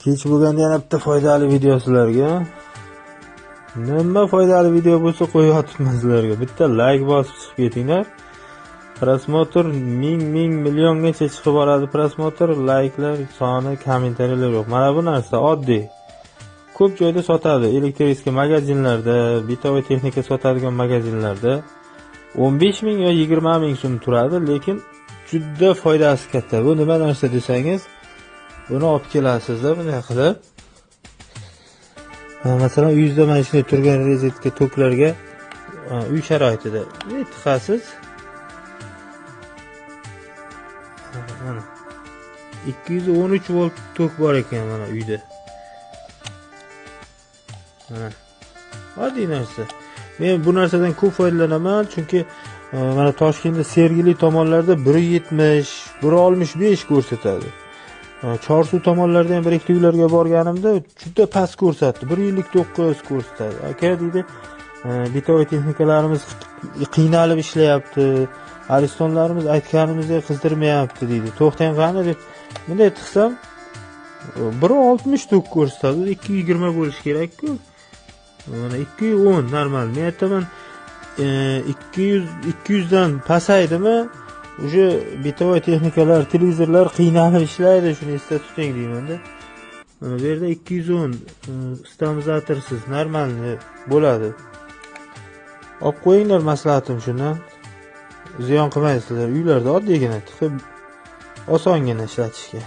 Kech bo'lganda yana bitta foydali video sizlarga. Nima foydali video bo'lsa qo'yayotibman sizlarga. Bitta like bosib chiqib ketinglar. Prosmotr ming milliongacha chiqib boradi prosmotr, like'lar soni, kommentariyalar yo'q. Mana bu narsa oddiy. Ko'p joyda sotadi, elektrический magazinlarda, bitovoy texnika sotadigan magazinlarda 15 ming yo 20 ming so'm turadi, lekin juda foydasi katta. Bu nima narsa desangiz, buni olib kelasizlar bunday qilib. Masalan, uyingizda mana shunday turgan rozetka toklarga uy sharoitida tiqasiz. Mana 213 volt tok bor ekan mana uyda. Mana oddiy narsa. Men bu narsadan ko'p foydalanaman, chunki mana Toshkentda Sergeli tomonlarda 170, 165 ko'rsatadi. Chorsu tomonlarda ham bir ikkita uylarga borganimda juda past ko'rsatdi. 159 ko'rsatadi. Aka deydi, bitovoy texnikalarimiz qiynalib ishlayapti. Aristonlarimiz aytganimizdek qizdirmayapti deydi. To'xtang qani deb bunday tiqsam 160 tok ko'rsatadi. 220 bo'lish kerak-ku. Mana 210 normal. Men aytaman 200 dan pasaydimi, o'sha bitovoy texnikalar, televizorlar qiynalib ishlaydi, shuni esda tuting deyman-da. Mana bu yerda 210 stabilizatorsiz normal bo'ladi. Olib qo'yinglar, maslahatim shundan. Ziyon qilmaysizlar. Uylarda oddiygina tiqib osongina ishlatishga.